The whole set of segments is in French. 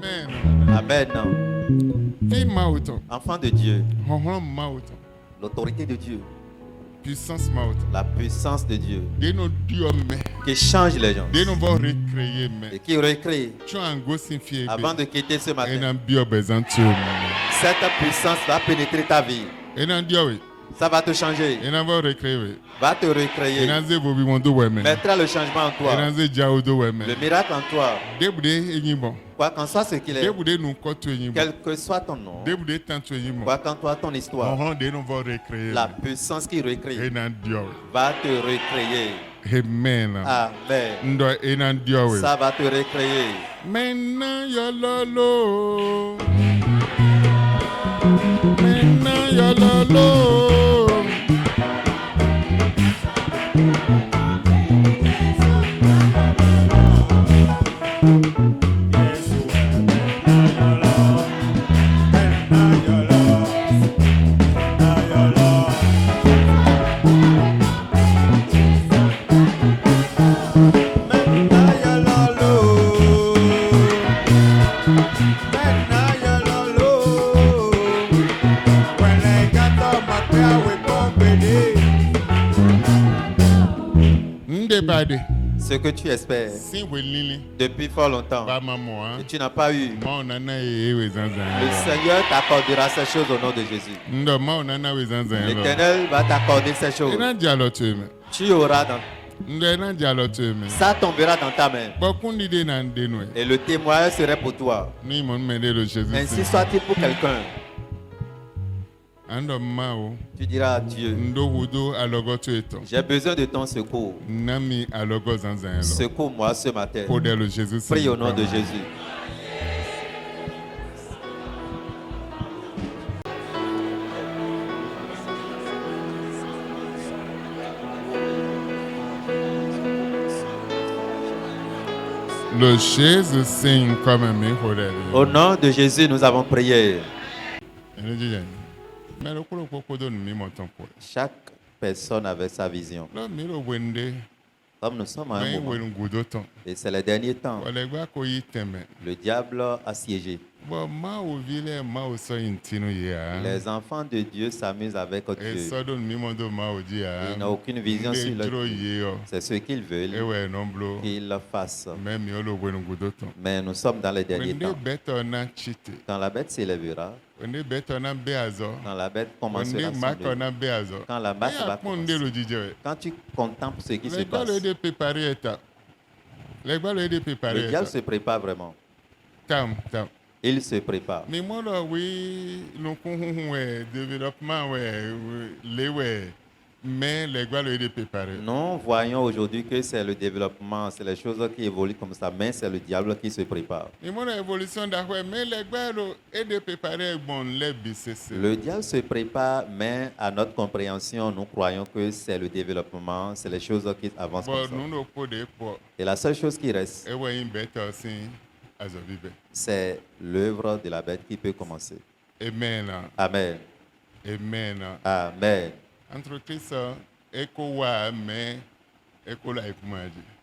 Amen. Enfant de Dieu, l'autorité de Dieu, la puissance de Dieu qui change les gens et qui recrée avant de quitter ce matin. Cette puissance va pénétrer ta vie. Ça va te changer. Va te recréer. Mettra le changement en toi. Le miracle en toi. Quoi qu'en soit ce qu'il est. Quel que soit ton nom. Quoi qu'en soit ton histoire. La puissance qui recrée va te recréer. Amen. Amen. Ça va te recréer. Maintenant, yololo. Maintenant, yololo. Ce que tu espères depuis fort longtemps et tu n'as pas eu, le Seigneur t'accordera ces choses au nom de Jésus. L'Éternel va t'accorder ces choses. Tu auras dans ça tombera dans ta main. Et le témoignage serait pour toi. Ainsi soit-il pour quelqu'un. Tu diras à Dieu, j'ai besoin de ton secours. Secours-moi ce matin. Prie au nom de Jésus. Au nom de Jésus, nous avons prié. Chaque personne avait sa vision. Comme nous sommes à un moment, et c'est les derniers temps, le diable a siégé. Les enfants de Dieu s'amusent avec Dieu. Ils n'ont aucune vision sur leur vie. C'est ce qu'ils veulent qu'ils fassent. Mais nous sommes dans les derniers temps. Quand la bête s'élèvera, quand la bête commencera à s'enlever, quand la masse va commencer, quand tu contemples ce qui se passe, le diable se prépare vraiment. Il se prépare. Nous voyons aujourd'hui que c'est le développement, c'est les choses qui évoluent comme ça, mais c'est le diable qui se prépare. Le diable se prépare, mais à notre compréhension, nous croyons que c'est le développement, c'est les choses qui avancent comme ça. Et la seule chose qui reste, c'est l'œuvre de la bête qui peut commencer. Amen. Amen. Amen. Amen.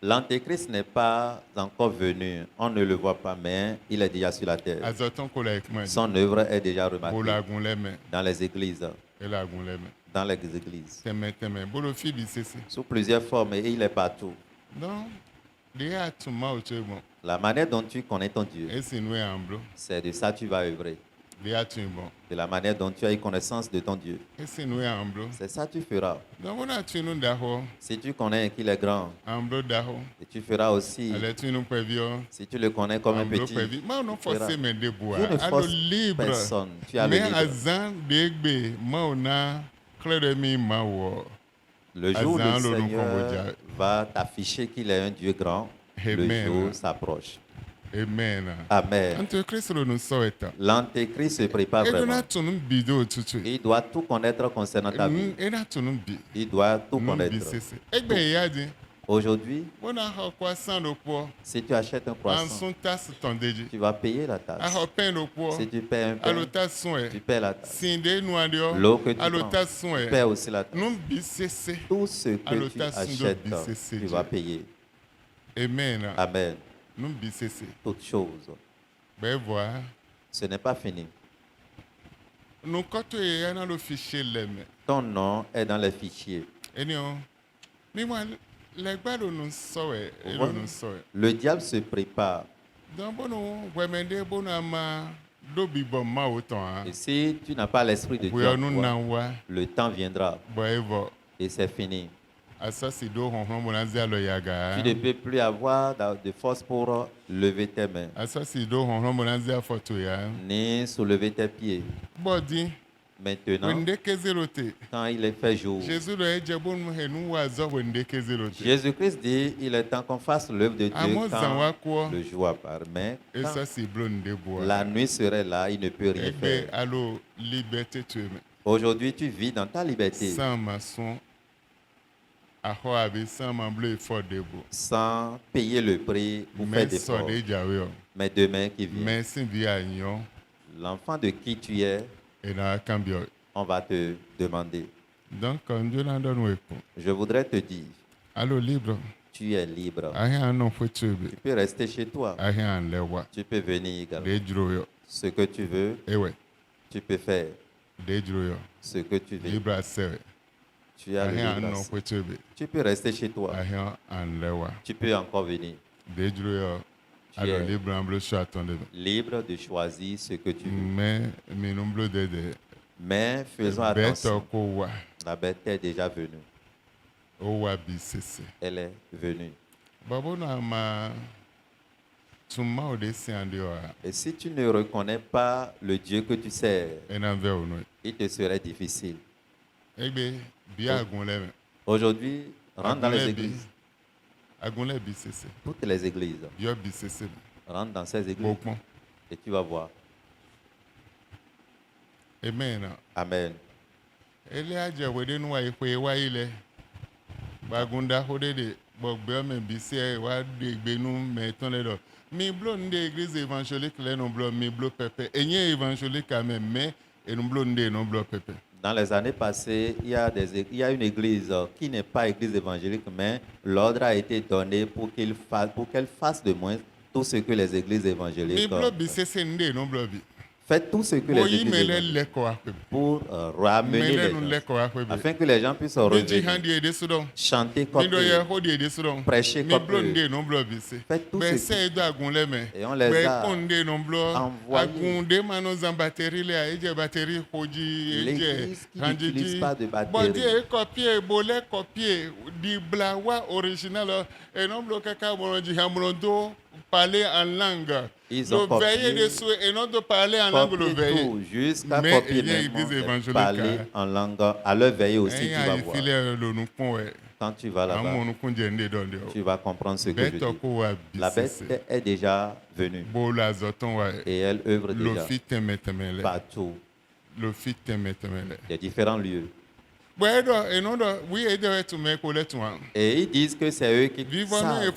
L'Antéchrist n'est pas encore venu. On ne le voit pas, mais il est déjà sur la terre. Son œuvre est déjà remarquée dans les églises. Dans les églises. Sous plusieurs formes, et il est partout. La manière dont tu connais ton Dieu, c'est de ça que tu vas œuvrer. De la manière dont tu as eu connaissance de ton Dieu, c'est ça que tu feras. Si tu connais qu'il est grand, et tu feras aussi. Si tu le connais comme un petit, tu ne forces personne. Tu as le libre. Le jour où le Seigneur va t'afficher qu'il est un Dieu grand, le jour s'approche. Amen. Amen. L'Antéchrist se prépare vraiment. Il doit tout connaître concernant ta vie. Il doit tout connaître. Aujourd'hui, si tu achètes un croissant, tu vas payer la taxe. Si tu paies un pain, tu paies la taxe. L'eau que tu prends, tu paies aussi la taxe. Tout ce que tu achètes, tu vas payer. Amen. Amen. Toutes choses. Ce n'est pas fini. Ton nom est dans les fichiers. Le diable se prépare. Et si tu n'as pas l'esprit de Dieu, le temps viendra. Et c'est fini. Tu ne peux plus avoir de force pour lever tes mains, ni soulever tes pieds. Maintenant, quand il est fait jour, Jésus-Christ dit il est temps qu'on fasse l'œuvre de Dieu quand le jour apparaît. Mais la nuit serait là, il ne peut rien faire. Aujourd'hui, tu vis dans ta liberté. Sans payer le prix pour faire des efforts. Mais demain qui vient, l'enfant de qui tu es, on va te demander. Je voudrais te dire, tu es libre. Tu peux rester chez toi. Tu peux venir également. Ce que tu veux, tu peux faire. Ce que tu veux. Tu as le libre. Tu peux rester chez toi. Tu peux encore venir. Tu es libre de choisir ce que tu veux. Mais faisons attention. La bête est déjà venue. Elle est venue. Et si tu ne reconnais pas le Dieu que tu sers, il te serait difficile. Aujourd'hui, rentre dans les églises. Toutes les églises. Rentre dans ces églises et tu vas voir. Amen. Amen. Mi blonde église évangélique les non blo mi blo pepe enye évangélique quand même mais et non blonde non blo pepe. Dans les années passées, il y a une église qui n'est pas église évangélique, mais l'ordre a été donné pour qu'elle fasse de moins tout ce que les églises évangéliques font. Faites tout ce que les églises évangéliques pour ramener les gens, afin que les gens puissent revenir, chanter comme eux, prêcher comme eux. Faites tout ce que... Et on les a envoyés. L'église qui n'utilise pas de batterie. Parler en langue. Ils ont copié tout jusqu'à copier parler en langue. À leur veiller aussi, tu vas voir. Quand tu vas là-bas, tu vas comprendre ce que je dis. La bête est déjà venue. Et elle œuvre déjà partout. Des différents lieux. Et ils disent que c'est eux qui savent.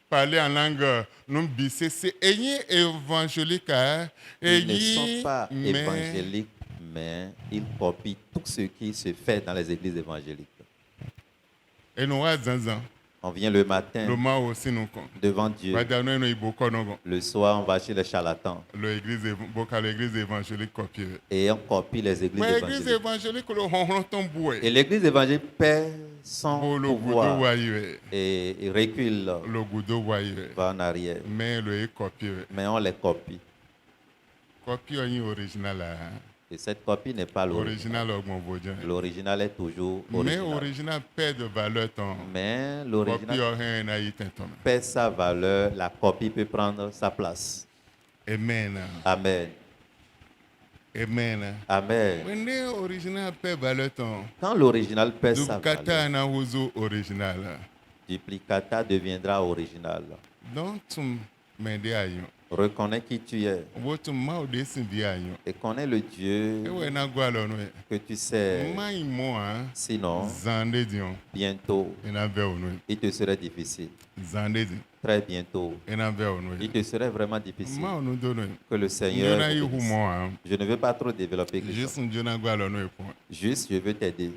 Parler en langue non évangélique. Ils ne sont pas évangéliques, mais ils copient tout ce qui se fait dans les églises évangéliques. On vient le matin devant Dieu. Le soir, on va chez les charlatans. Et on copie les églises évangéliques. Et l'église évangélique perd son pouvoir et recule, va en arrière. Mais on les copie. Et cette copie n'est pas l'original. L'original est toujours original. Mais l'original perd sa valeur. La copie peut prendre sa place. Amen. Amen. Amen. Amen. Quand l'original perd sa valeur, duplicata deviendra original. Reconnais qui tu es. Et connais le Dieu que tu sais. Sinon, bientôt, il te serait difficile. Très bientôt, il te serait vraiment difficile. Que le Seigneur vous bénisse. Je ne veux pas trop développer quelque chose. Juste, je veux t'aider.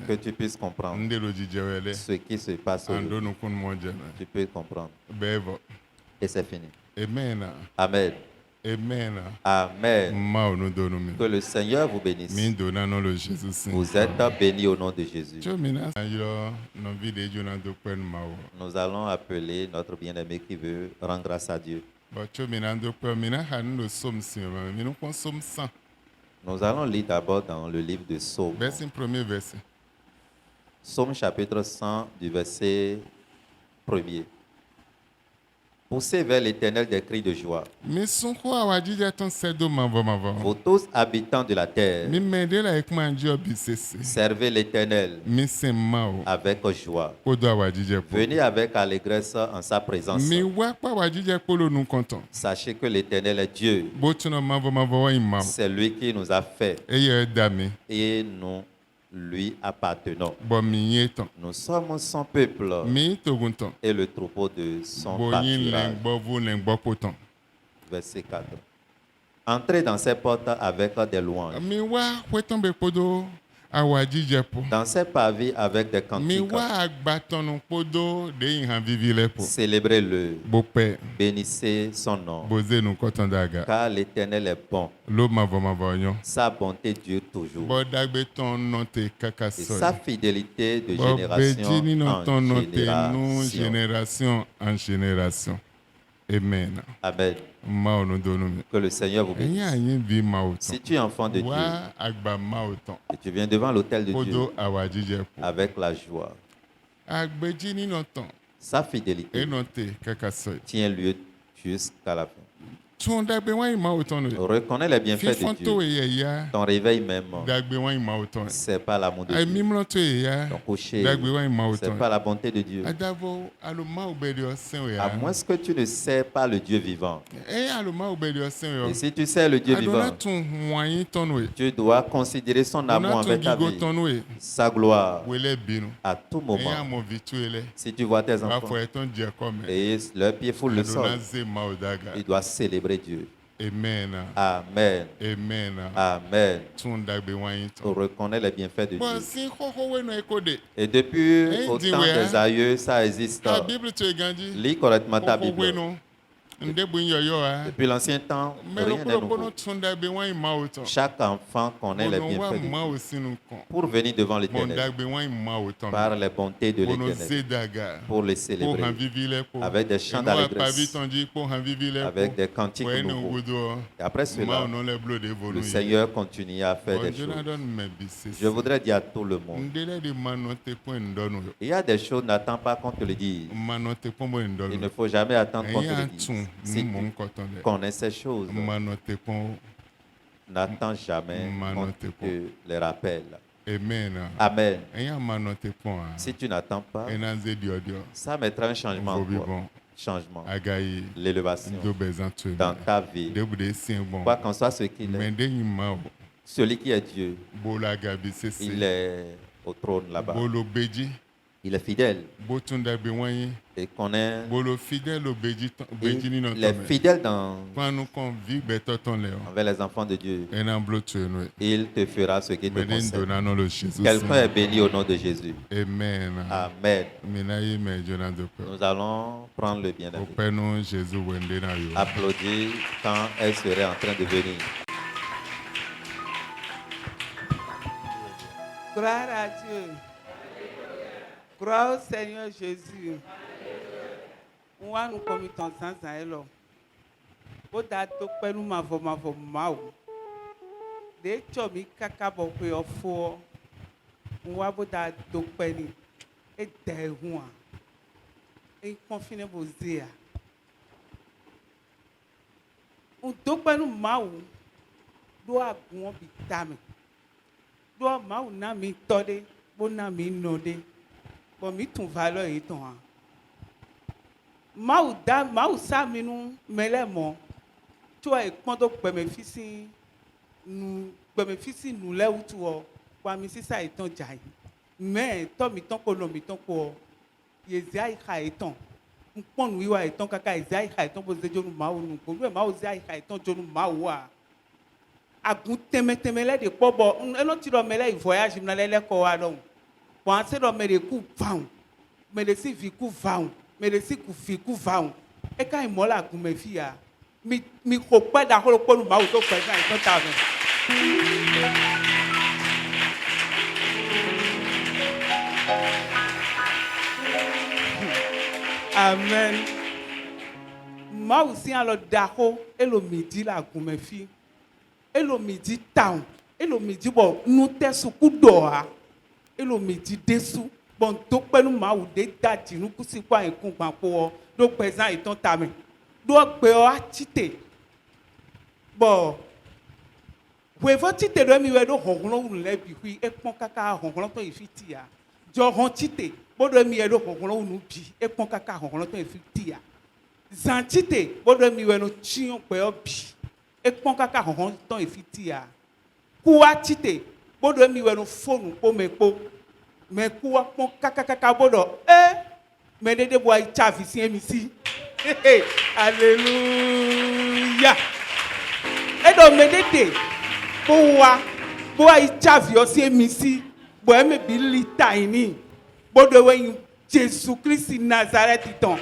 Que tu puisses comprendre ce qui se passe aujourd'hui. Tu peux comprendre. Et c'est fini. Amen. Amen. Amen. Amen. Que le Seigneur vous bénisse. Vous êtes bénis au nom de Jésus. Nous allons appeler notre bien-aimé qui veut rendre grâce à Dieu. Nous allons lire d'abord dans le livre de Psaume. Psaume chapitre 100 du verset 1er. Poussez vers l'Éternel des cris de joie. Vous tous habitants de la terre, servez l'Éternel avec joie. Venez avec allégresse en sa présence. Sachez que l'Éternel est Dieu. C'est lui qui nous a fait. Et nous lui appartenons. Nous sommes son peuple et le troupeau de son pâturage. Verset 4. Entrez dans ses portes avec des louanges. Dans ses pavés avec des cantiques. Célébrez-le. Bénissez son nom. Car l'Éternel est bon. Sa bonté dure toujours. Et sa fidélité de génération en génération. Amen. Amen. Que le Seigneur vous bénisse. Si tu es enfant de Dieu et tu viens devant l'autel de Dieu avec la joie, sa fidélité tient lieu jusqu'à la fin. Reconnais les bienfaits de Dieu. Ton réveil même, c'est pas l'amour de Dieu. Ton coucher, c'est pas la bonté de Dieu. À moins que tu ne sais pas le Dieu vivant. Et si tu sais le Dieu vivant, tu dois considérer son amour envers ta vie, sa gloire, à tout moment. Si tu vois tes enfants et leurs pieds foulent le sol, ils doivent célébrer Dieu. Amen. Amen. Amen. Amen. On reconnaît les bienfaits de Dieu. Et depuis au temps des aïeux, ça existe. Lis correctement ta Bible. Depuis l'ancien temps, rien n'est nouveau. Chaque enfant connaît les bienfaits de Dieu pour venir devant l'Éternel par les bontés de l'Éternel, pour les célébrer avec des chants d'allégresse, avec des cantiques nouveaux. Et après cela, le Seigneur continue à faire des choses. Je voudrais dire à tout le monde, il y a des choses, n'attends pas qu'on te le dise. Il ne faut jamais attendre qu'on te le dise. Si tu connais ces choses, n'attends jamais qu'on te les rappelle. Amen. Amen. Si tu n'attends pas, ça mettra un changement. Changement, l'élévation dans ta vie. Quoi qu'en soit ce qu'il est, celui qui est Dieu, il est au trône là-bas. Il est fidèle. Et qu'on est. Il est fidèle dans. Envers les enfants de Dieu. Il te fera ce qu'il te concerne. Quelqu'un est béni au nom de Jésus. Amen. Amen. Nous allons prendre le bien-aimé. Applaudis quand elle serait en train de venir. Gloire à Dieu. Gloire au Seigneur Jésus. On a nous commis ton sens à elle. Au dato que nous m'avons mal. Des chomis caca beaucoup au four. On a beau dato penny. Et derrière. Et confiné vos yeux. On doit nous mal. Doit bon bitame. Doit mal na mi tode. Bon na mi node. Bon, mi ton valeur et ton. Mau sa minu melemo. Tu as quando benefício nous lè ou tu o. Kwa mi si sa eton jai. Mais to mi ton ko no mi ton ko. Yezai ka eton. Mpon wi wa eton kaka ezai ka eton bo zejo nu mau nu ko. Nu mau zai ka eton jo nu mau wa. Agun teme de po bo. Eno ti do mele voyage na lele ko wa don. Kwa se do me de ku vaun. Me de si vi ku vaun. Me de si ku fi ku vaun. E ka imola agun me fi ya. Mi ko pe da ko nu mau to pe ka eton ta ben. Amen. Ma aussi alors dako et le midi la goumefi. Et le midi town. Et le midi bon nous te soukou doa. Et le midi dessous. Bon to pe nous ma ou de dati nous kusi kwa ekun gban po. Do présent eton tame. Do pe o atite. Bon we vo tite do mi we do honglon un le bi hui e pon kaka honglon to ifiti ya. Jo hon tite. Bodo mi edo honglon unu bi e pon kaka honglon to ifiti ya. Zantite bodo mi we no chion pe obi e pon kaka honglon to ifiti ya. Kuwa tite bodo mi we no phone po mepo me kuwa pon kaka bodo me dede bo ai chavi si emisi. Hallelujah. Edo me dede bo ai chavi o si emisi bo e me bi lita ini. Bodo we Jésus Christ Nazareth ton.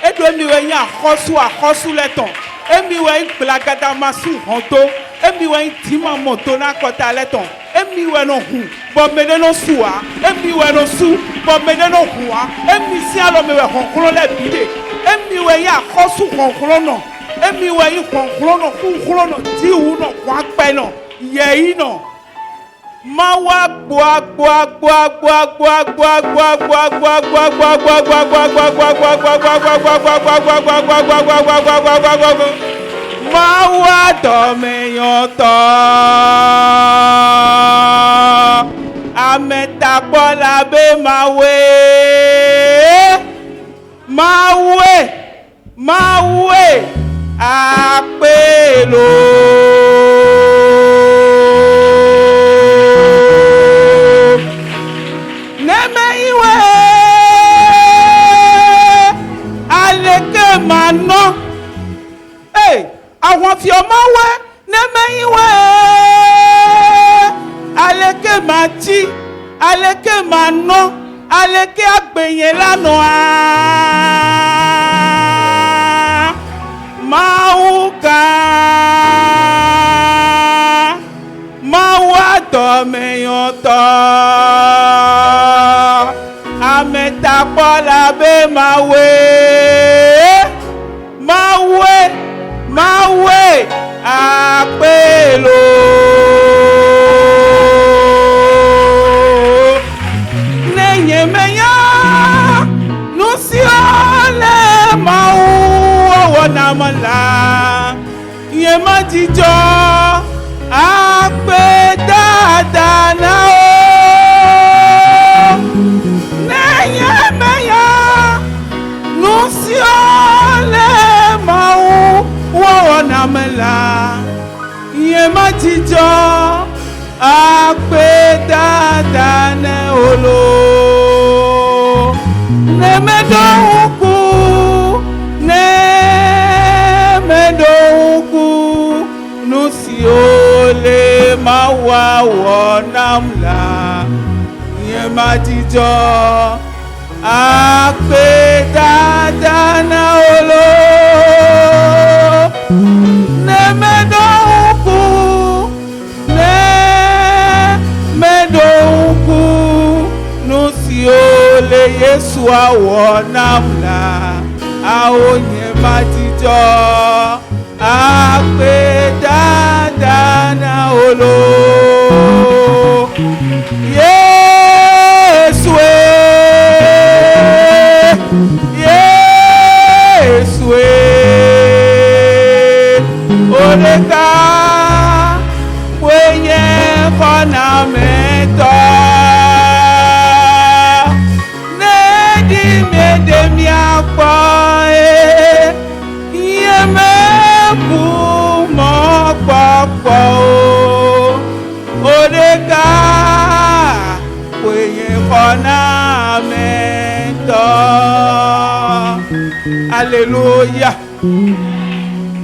E do mi we yan akhosu leton. E mi we blagada masu honto. E mi we tima moto na kota leton. E mi we no hu. Bo me de no suwa. E mi we no su. Bo me de no huwa. E mi si alo me we honkro le bide. E mi we yan akhosu honkro no. E mi we yin honkro no no ti hu no kwa pe no. Ye no. Mawa gwa Mawa domeyoto Ameta bola be mawe apelo Mano, àwọn fi ọmọ wẹ́ nẹ́mẹ́yìn wẹ́ alẹ́kẹ́ máa jí alẹ́kẹ́ máa ná alẹ́kẹ́ àgbẹ̀yẹ lánàá máa ń kà máa wá tọ̀mẹ̀yàn tọ̀ àmẹ́tàpọ̀ làbẹ́ máa wẹ́. Mawe apelo nenye meya nusiole mau wona mala yema jijo ape dada na o nenye meya nusiole mau wona mala yema jijo ape dada na olo ne medouku nusiole mawa wona mala yema jijo ape dada na olo Medouku nusiole Yesu awonamla aonye matijo ape dada na olo Yesu Oleka wenye kona meto Nedi medemia kwa fo odeka kwenye kona mento. Alléluia.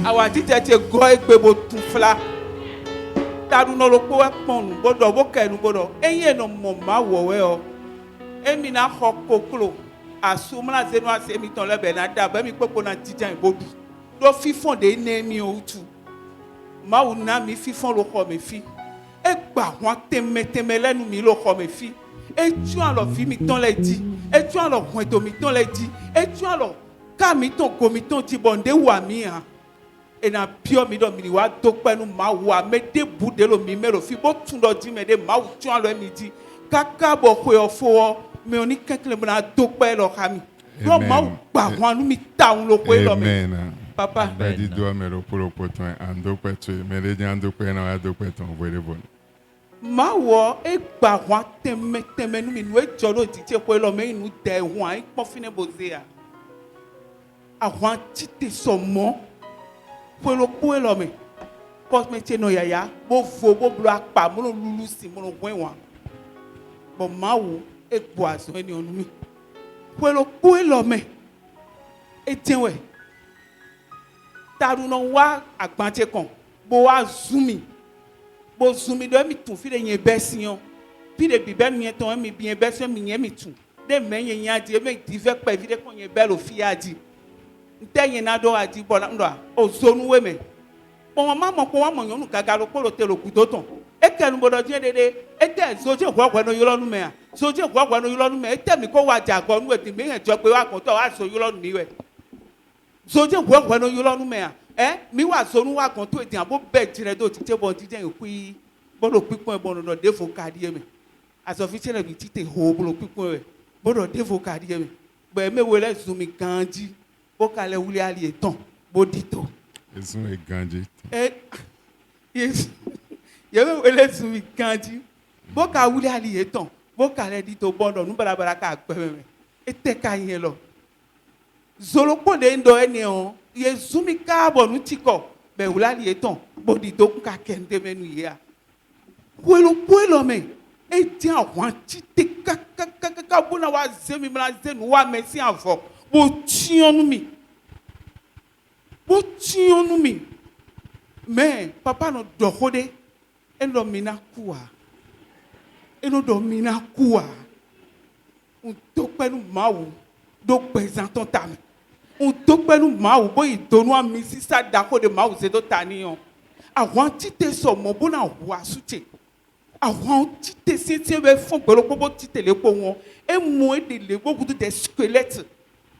Awa titete go egbe bo tufla. Tadu no lo po ponu bodo bo kenu bodo. Enye no mo ma wo we o. Emi na kokoklo. Asumla zenu asemi ton le be na da be mi popo na tijan ibodu. Do fifon de nemi o tu. Ma ou na mi fifon lo ko me fi. E gba won teme lenu mi lo ko me fi. E tu an lo fi mi ton le di. E tu an lo hwen to mi ton le di. E tu an lo ka mi ton ko mi ton ti bonde wa mi han. E na pio mi do mi wa do penu ma wa me de bude lo mi me lo fi bo tun do di me de ma tu an lo mi di. Kaka bo ko yo fo me oni kenkele mo na do pe lo ka mi. Lo ma gba won mi ta un lo ko lo mi. Papa. Daddy do me lo puro poto ando pe tu me de ando pe na do pe ton vo de bon. Ma wo e gba won teme nu mi nu e joro ti ti ko lo me inu de won e pon fine bozea. Àwọn ti te somo po lo po lo me. Cause me che no yaya bo vo bo blo apa mo lulu si mo gwen wan. Bo ma wo e gbo aso eni onu mi. Po lo po lo me. E tenwe. Taru no wa agbante kan bo wa zumi bo zumi do mi tun fi de yen besian fi de bi benu yen ton mi bi yen besian mi yen mi tun de men yen yan di me di fe pe fi de kon yen belo fi adi nte yen na do adi bo na ndo o zonu we me bo ma mo ko wa mo yonu gaga lo polo te lo ku to ton e kenu bo do die dede e te soje gwa no yolonu me a soje gwa no yolonu me e te mi ko wa jago nu e ti me yen jo pe wa kon to wa so yolonu mi we soje gwa no yolonu me a mi wa sonu wa kan to etian bo be jire do ti te bo ti je ku bo lo pipon bo no de fo card ye me aso fi chere bi ti te ho bo lo pipon e bo do de fo card ye me be me we le zumi ganji bo kale wuli ali etan bo dito esun e ganji yes ye me we le zumi ganji bo ka wuli ali etan bo kale dito bo do nu barabara ka gbe me e te ka yen lo zolo po de ndo eni o Yezumi kabo nutiko be ulali eton bodi do ka kende menu ya kwelo me e ti awon ti te ka bona wa zemi mla zenu wa mesi afo bo tionu mi me papa no dohode eno mina kuwa un to penu mawu do presentant tami on to pelu ma wo boy donu ami sisa da ko de ma wo se do taniyan àwọn ti te so mo bo na wa sute àwọn ti te se ti be fun pelu popo ti tele po won e mo e de le gbogun de squelette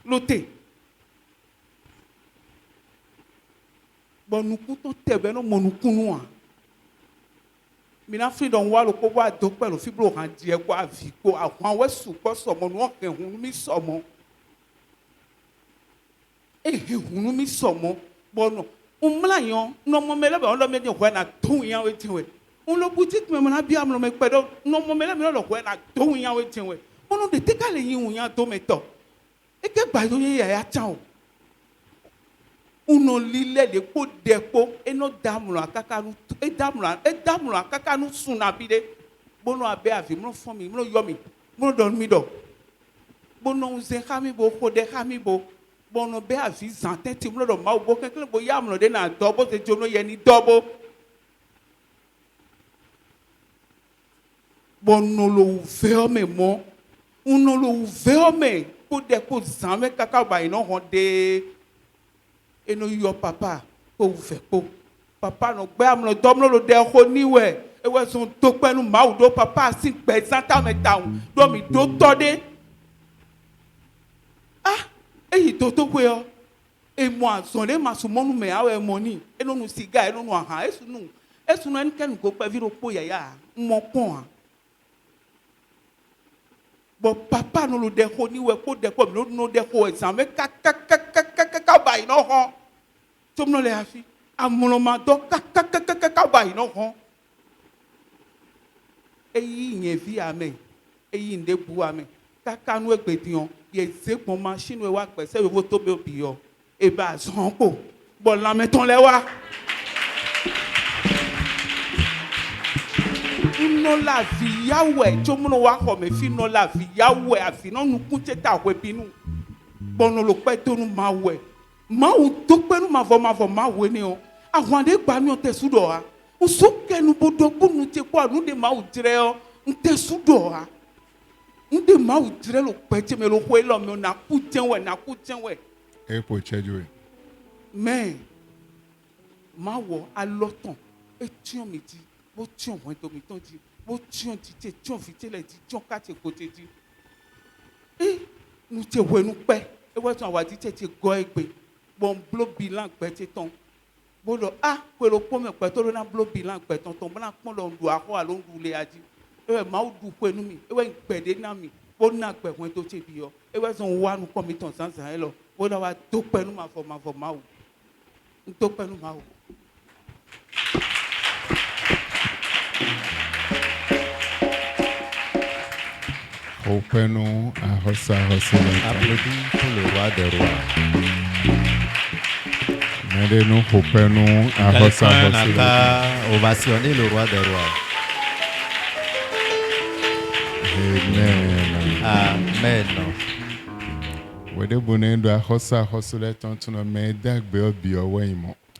lote bonuku to tebe no monukunu a mi na freedom wa lo popo ado pelu fibro han die ko avi ko àwọn we su ko so mo no ke hun mi so mo hunu mi somo bono umlayon no mo mele be on lo me de ko na tun yan we tinwe un lo boutique me na bia mo me pedo no mo mele me lo ko na tun yan we tinwe bono de te ka le yin un yan to me to e ke gba yo ye ya chan o uno lile le ko depo e no damuro akakanu e damuro akakanu sun na bi de bono abe afi mo fon mi mo yo mi mo don mi do bono unze khami bo ko de khami bo bono be afi zanten ti mo do ma bo kekele bo ya mo de na dobo se jono ye ni dobo bono lo ve o me mo uno lo ve o me ko de ko zan me kaka ba ino hon de eno yo papa ko ve po papa no gbe am lo domlo lo de ko niwe e we so to penu ma do papa si gbe santa me taun do mi do to de eyi toto kwe o e mo azon le masumonu me awe money e no nu siga e no nu aha esu nu en ken ko pa viro po yaya mo pon a bo papa no lo de ko ni we ko de ko mi no de ko exam me ka ba ino ho to no le afi amulo ma do ka ba ino ho eyi yen vi ame eyi nde bu ame kaka nu egbedion ye ze pon machine we wa pese we to be obi yo e ba san po bo la meton le wa no la vi yawe chomuno wa ko me fi no la vi yawe afi no nu kunche ta we binu bono lo pe to nu mawe ma u to pe nu ma vo mawe ni o àwọn de gba mi o te sudo ha o so ke nu bodo bunu te ko anu de ma u dire o nte sudo ha nde ma u dire lo pe te me lo ko lo mi na ku tenwe e po cheju men ma wo alotan e tion mi ti bo tion won to mi ton ti bo tion ti te tion fi tele ti tion ka te ko te ti nu te we nu pe e we tun awa ti te go egbe bon blo bilan pe te ton bo lo pe lo po me pe to lo na blo bilan pe ton ton bla pon lo ndu ako alo ndu le aji e ma o du pe nu mi e we gbede na mi bo na pe won to te bi yo e we son wa nu ko mi ton sansan e lo bo lo wa to pe nu ma fo ma o to pe nu ma o Openou à Hossa. Applaudis pour le roi des rois. Nous openou à Hossa. Quelqu'un n'a qu'à ovationner le roi des rois. Amen. Amen.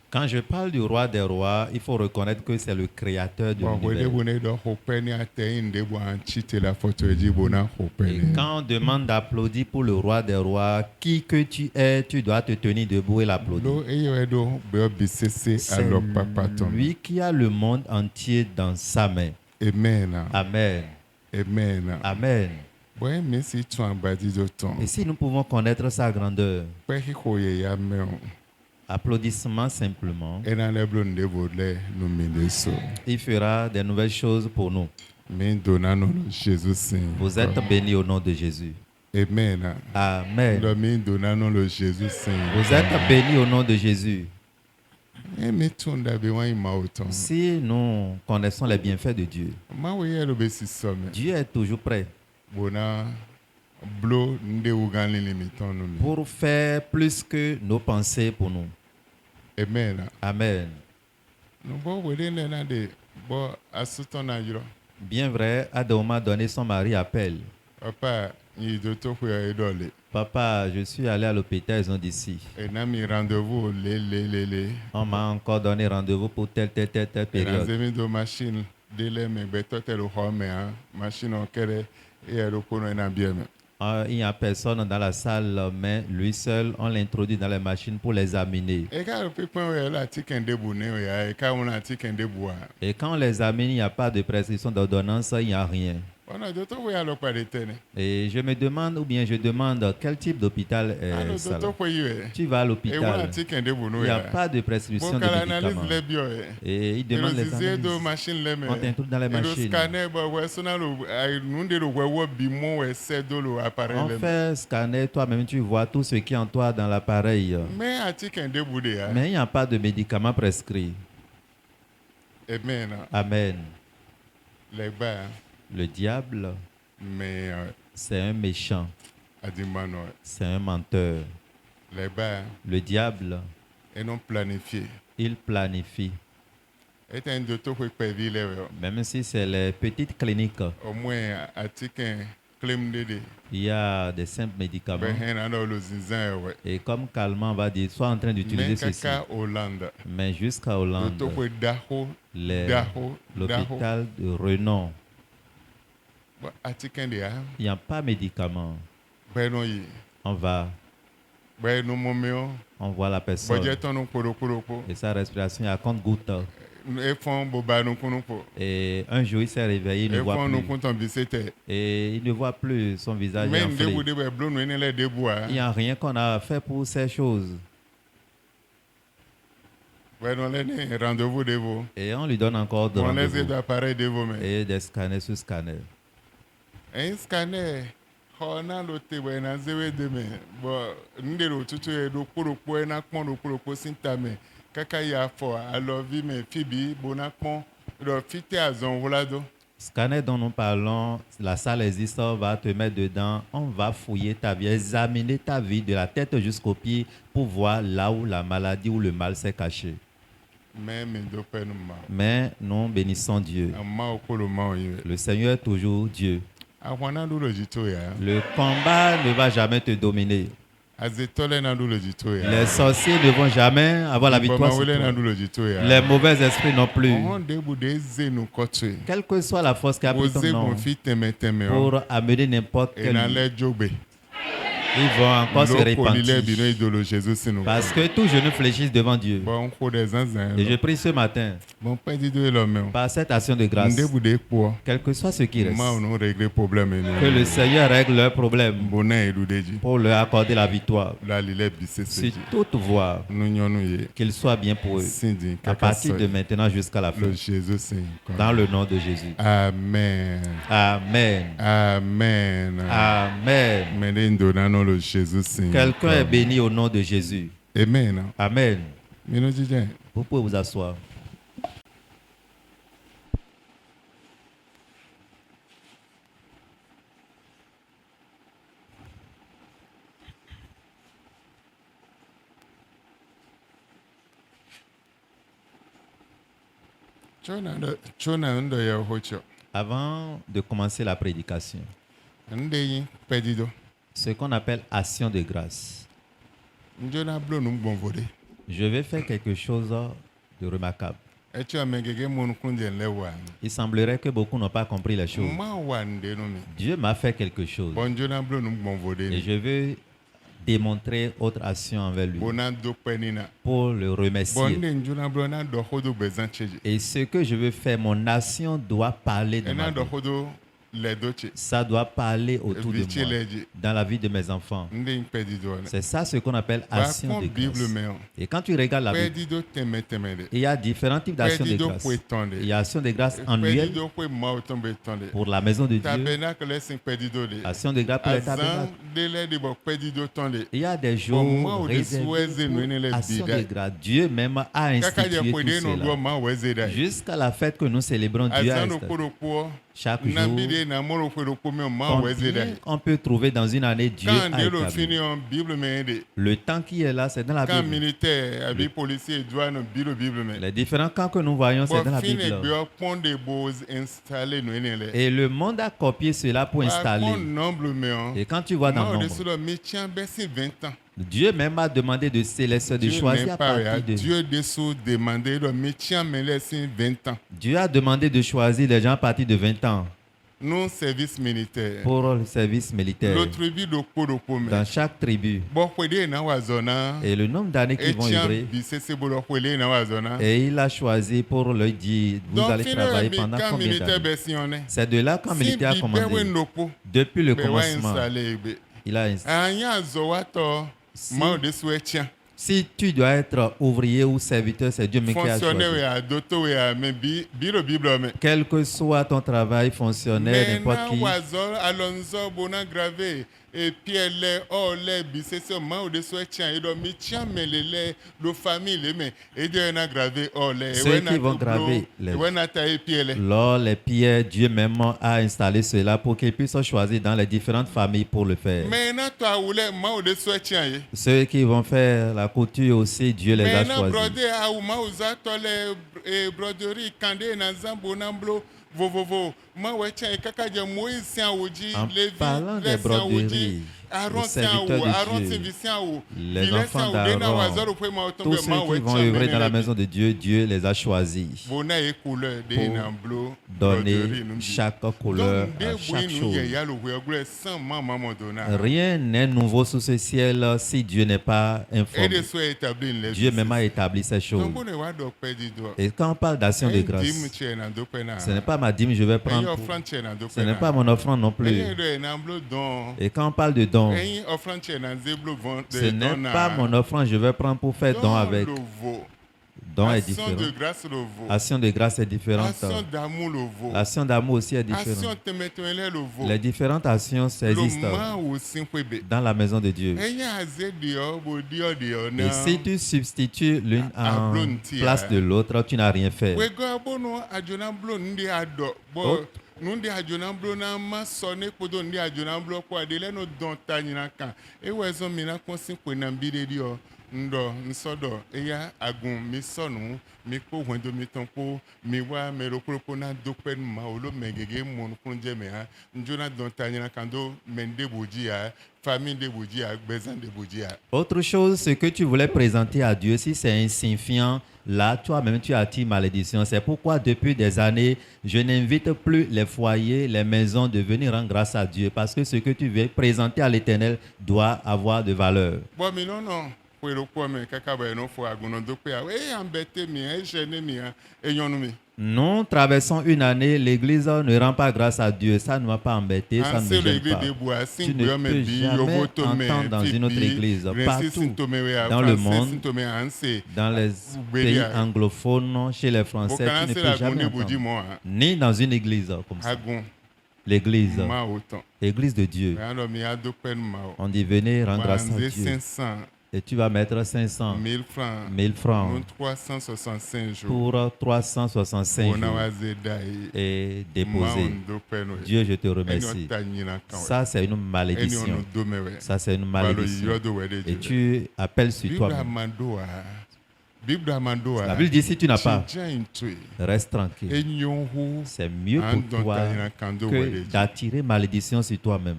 Quand je parle du roi des rois, il faut reconnaître que c'est le créateur de l'univers. Et quand on demande d'applaudir pour le roi des rois, qui que tu es, tu dois te tenir debout et l'applaudir. C'est lui qui a le monde entier dans sa main. Amen. Amen. Amen. Amen. Et si nous pouvons connaître sa grandeur, applaudissements simplement, il fera des nouvelles choses pour nous. Vous êtes bénis au nom de Jésus. Amen. Amen. Vous êtes bénis au nom de Jésus. Si nous connaissons les bienfaits de Dieu, Dieu est toujours prêt pour faire plus que nos pensées pour nous. Amen. Amen. Bien vrai, Adam m'a donné son mari appel. Papa, je suis allé à l'hôpital, ils ont dit si. On m'a encore donné rendez-vous pour telle période. Il n'y a personne dans la salle, mais lui seul, on l'introduit dans les machines pour l'examiner. Et quand on l'examine, il n'y a pas de prescription d'ordonnance, il n'y a rien. Et je me demande, ou bien je demande, quel type d'hôpital est ça? Tu vas à l'hôpital, il n'y a pas de prescription de médicaments. Et il demande les analyses. On t'introduit dans les machines. On fait scanner, toi-même tu vois tout ce qui est en toi dans l'appareil. Mais il n'y a pas de médicaments prescrits. Amen. Le diable, c'est un méchant, c'est un menteur. Le diable, il planifie. Même si c'est les petites cliniques, il y a des simples médicaments. Et comme Calmant va dire, soit en train d'utiliser ceci. Mais jusqu'à Hollande, l'hôpital de renom, il n'y a pas de médicament. On va. On voit la personne. Et sa respiration est à compte-gouttes. Et un jour, il s'est réveillé, il ne voit plus. Et il ne voit plus, son visage est enflé. Il n'y a rien qu'on a fait pour ces choses. Et on lui donne encore de rendez-vous. Et des scanners sur scanners. Un scanner, Scanner dont nous parlons, la salle existe, on va te mettre dedans, on va fouiller ta vie, examiner ta vie de la tête jusqu'aux pieds pour voir là où la maladie ou le mal s'est caché. Mais nous bénissons Dieu. Le Seigneur est toujours Dieu. Le combat ne va jamais te dominer. Les sorciers ne vont jamais avoir la victoire sur toi. Les mauvais esprits non plus. Quelle que soit la force qui a pris ton nom pour amener n'importe quel... Ils vont encore se repentir. Parce que tous genou fléchissent devant Dieu. Et je prie ce matin, par cette action de grâce, quel que soit ce qui reste, que le Seigneur règle leurs problèmes pour leur accorder la victoire sur toute voie, qu'il soit bien pour eux, à partir de maintenant jusqu'à la fin. Dans le nom de Jésus. Amen. Amen. Amen. Amen. Quelqu'un est béni au nom de Jésus. Amen. Amen. Vous pouvez vous asseoir. Avant de commencer la prédication, ce qu'on appelle action de grâce, je vais faire quelque chose de remarquable. Il semblerait que beaucoup n'ont pas compris les choses. Dieu m'a fait quelque chose et je veux démontrer autre action envers lui pour le remercier. Et ce que je veux faire, mon action doit parler de ma vie. Ça doit parler autour de moi, dans la vie de mes enfants. C'est ça ce qu'on appelle action de grâce. Et quand tu regardes la Bible, il y a différents types d'actions de grâce. Il y a action de grâce annuelle pour la maison de Dieu, action de grâce pour les tabernacles. Il y a des jours réservés pour action de grâce. Dieu même a institué tout cela. Jusqu'à la fête que nous célébrons, Dieu a installé. Chaque jour, on peut trouver dans une année, Dieu a établi. Le temps qui est là, c'est dans la Bible. Les différents camps que nous voyons, c'est dans la Bible. Et le monde a copié cela pour installer. Et quand tu vois dans le nombre, Dieu même a demandé de sélectionner, de choisir à partir de... Dieu a demandé de choisir les gens à partir de 20 ans. Nous, service militaire. Pour le service militaire. Dans chaque tribu. Et le nombre d'années qu'ils vont œuvrer. Et il a choisi pour leur dire, vous allez travailler pendant combien d'années? C'est de là qu'un militaire a commandé. Depuis le commencement, il a installé. Si tu dois être ouvrier ou serviteur, c'est Dieu qui a choisi. Quel que soit ton travail, fonctionnaire, n'importe qui. Ceux qui vont graver l'or, les pierres, Dieu même a installé cela pour qu'ils puissent choisir dans les différentes familles pour le faire. Ceux qui vont faire la couture aussi, Dieu les a choisis. En parlant des broderies, les serviteurs de Dieu, les enfants d'Aaron, tous ceux qui vont œuvrer dans la maison de Dieu, Dieu les a choisis pour donner chaque couleur à chaque chose. Rien n'est nouveau sous ce ciel si Dieu n'est pas informé. Dieu même a établi ces choses. Et quand on parle d'action de grâce, ce n'est pas ma dîme, je vais prendre. Ce n'est pas mon offrande non plus. Et quand on parle de don, ce n'est pas mon offrande, je vais prendre pour faire don avec. Don est différent. Action de grâce est différente. L'action d'amour aussi est différente. Les différentes actions existent dans la maison de Dieu. Et si tu substitues l'une en place de l'autre, tu n'as rien fait. Nundi ajonamblo na masone podo ndi ajonamblo kwa dele no donta nyina kan ewezo mina konsin kwe na mbide dio ndo nsodo eya agun mi sonu mi ko wendo mi tonpo mi wa me ropropo na dopen ma olo megege mon kunje me ha njona don tanyana kando mende boji ha famille de boji ha bezan de boji ha. Autre chose, ce que tu voulais présenter à Dieu, si c'est insignifiant, là, toi-même, tu attires malédiction. C'est pourquoi, depuis des années, je n'invite plus les foyers, les maisons de venir rendre grâce à Dieu. Parce que ce que tu veux présenter à l'Éternel doit avoir de valeur. Bon, mais non. Nous traversons une année, l'Église ne rend pas grâce à Dieu. Ça ne m'a pas embêté, ça ne me gêne pas. Tu ne peux jamais entendre dans une autre église, partout dans le monde, dans les pays anglophones, chez les Français, tu ne peux jamais entendre. Ni dans une église comme ça. L'église de Dieu. On dit venez rendre grâce à Dieu. Et tu vas mettre 500, 1000 francs pour 365 jours et déposer. Dieu, je te remercie. Ça, c'est une malédiction. Ça, c'est une malédiction. Et tu appelles sur toi-même. La Bible dit, si tu n'as pas, reste tranquille. C'est mieux pour toi que d'attirer malédiction sur toi-même.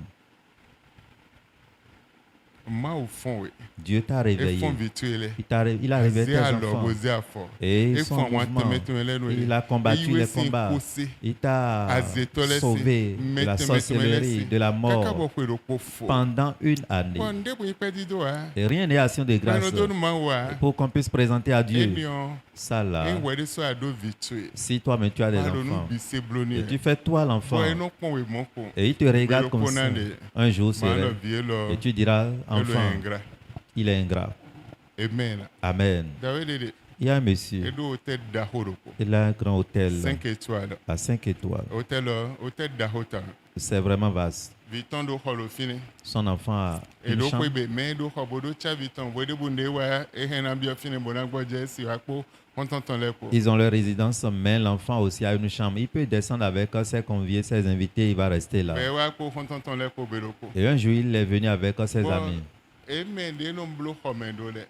Dieu t'a réveillé. Il a réveillé tes enfants. Et ils sont en mouvement. Il a combattu les combats. Il t'a sauvé de la sorcellerie, de la mort pendant une année. Et rien n'est action de grâce pour qu'on puisse présenter à Dieu ça là. Si toi-même tu as des enfants et tu fais toi l'enfant et il te regarde comme ça, un jour serait et tu diras enfant, il est ingrat. Amen. Il y a un monsieur, il a un grand hôtel à 5 étoiles. C'est vraiment vaste. Son enfant a une chambre. Ils ont leur résidence, mais l'enfant aussi a une chambre. Il peut descendre avec ses conviés, ses invités, il va rester là. Et un jour, il est venu avec ses amis.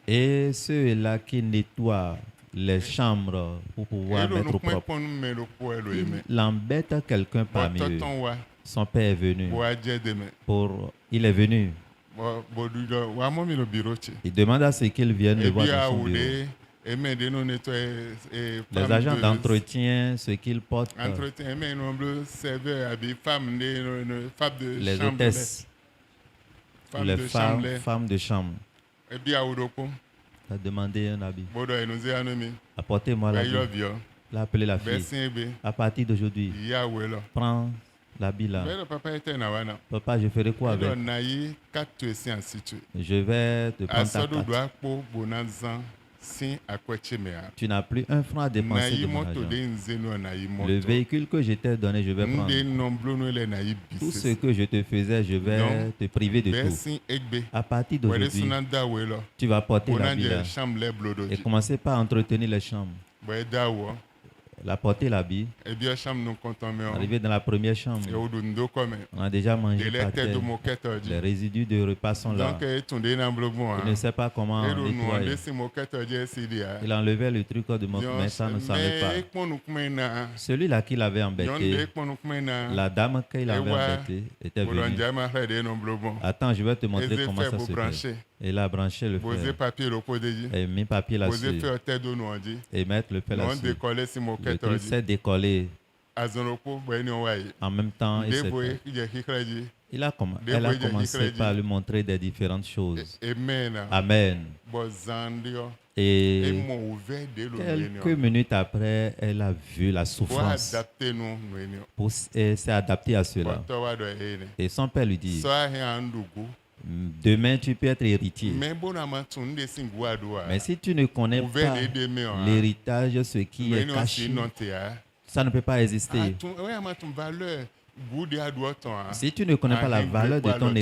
Et ceux-là qui nettoient les chambres pour pouvoir mettre au propre, il embête quelqu'un parmi eux. Son père est venu. Il est venu. Il demande à ce qu'il vienne le voir dans son bureau. Les agents d'entretien, ce qu'ils portent, les hôtesses, les femmes de chambre. Il a demandé un habit. Apportez-moi l'habit. Il a appelé la fille. À partir d'aujourd'hui, prends l'habit là. Papa, je ferai quoi avec? Je vais te prendre ta carte. Tu n'as plus un franc à dépenser de mon argent. Le véhicule que je t'ai donné, je vais prendre. Tout ce que je te faisais, je vais te priver de tout. À partir d'aujourd'hui, tu vas porter l'habit là et commencer par entretenir les chambres. Il a porté l'habit. Arrivé dans la première chambre, on a déjà mangé par terre. Les résidus de repas sont là. Il ne sait pas comment nettoyer. Il enlevait le truc de mon mais ça ne savait pas. Celui-là qui l'avait embêté, la dame qui l'avait embêté était venue. Attends, je vais te montrer comment ça se fait. Il a branché le fer et mis papier là-dessus et mettre le fer là-dessus. Le truc s'est décollé. En même temps, elle a commencé par lui montrer des différentes choses. Amen. Et quelques minutes après, elle a vu la souffrance. Elle s'est adaptée à cela. Et son père lui dit, demain, tu peux être héritier. Mais si tu ne connais pas l'héritage, ce qui est caché, ça ne peut pas exister. Si tu ne connais pas la valeur de ton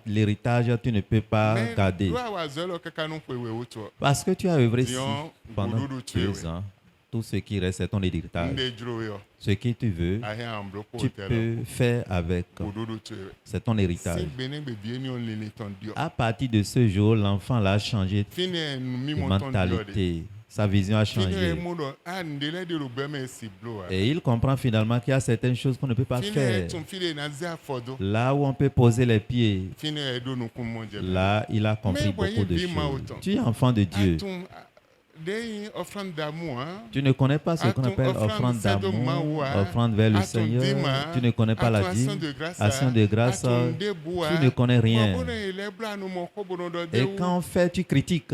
l'héritage, tu ne peux pas garder. Parce que tu as œuvré ici pendant 2 ans. tout ce qui reste, c'est ton héritage. Ce que tu veux, tu peux faire avec. C'est ton héritage. À partir de ce jour, l'enfant a changé de mentalité. Sa vision a changé. Et il comprend finalement qu'il y a certaines choses qu'on ne peut pas faire. Là où on peut poser les pieds, là, il a compris beaucoup de choses. Tu es enfant de Dieu. Tu ne connais pas ce qu'on appelle offrande d'amour, offrande vers le Seigneur. Tu ne connais pas la dîme, action de grâce. Tu ne connais rien. Et quand on fait, tu critiques.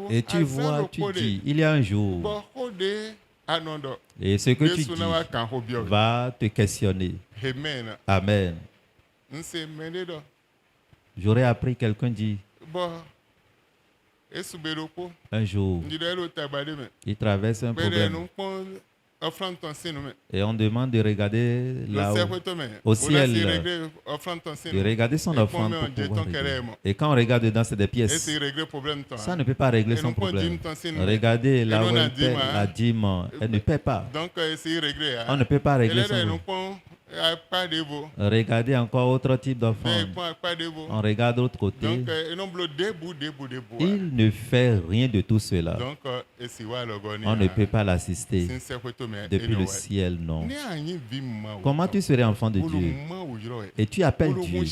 Et tu vois, tu dis, il y a un jour. Et ce que tu dis va te questionner. Amen. J'aurais appris quelqu'un dit. Un jour, il traverse un problème. Et on demande de regarder là au ciel, de regarder son offrande pour pouvoir régler. Et quand on regarde dedans, c'est des pièces. Ça ne peut pas régler son problème. Regardez là où elle paie la dîme, elle ne paie pas. On ne peut pas régler son problème. Regardez encore autre type d'offrande. On regarde de l'autre côté. Il ne fait rien de tout cela. On ne peut pas l'assister. Depuis le ciel, non. Comment tu serais enfant de Dieu et tu appelles Dieu?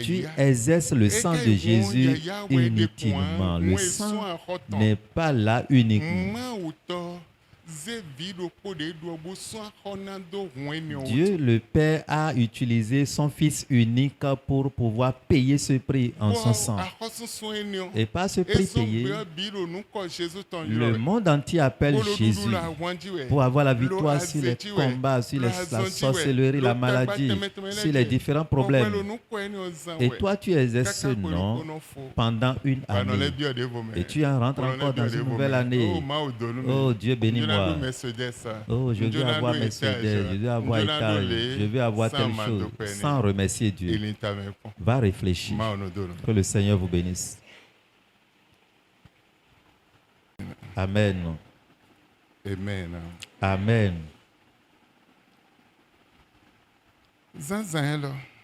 Tu exerces le sang de Jésus inutilement. Le sang n'est pas là uniquement. Dieu le Père a utilisé son Fils unique pour pouvoir payer ce prix en son sang. Et par ce prix payé, le monde entier appelle Jésus pour avoir la victoire sur les combats, sur la sorcellerie, la maladie, sur les différents problèmes. Et toi, tu exerces ce nom pendant une année. Et tu rentres encore dans une nouvelle année. Oh Dieu, bénis-moi. Oh, je veux avoir Mercedes, je veux avoir étage, je veux avoir telle chose, sans remercier Dieu. Va réfléchir. Que le Seigneur vous bénisse. Amen. Amen. Amen.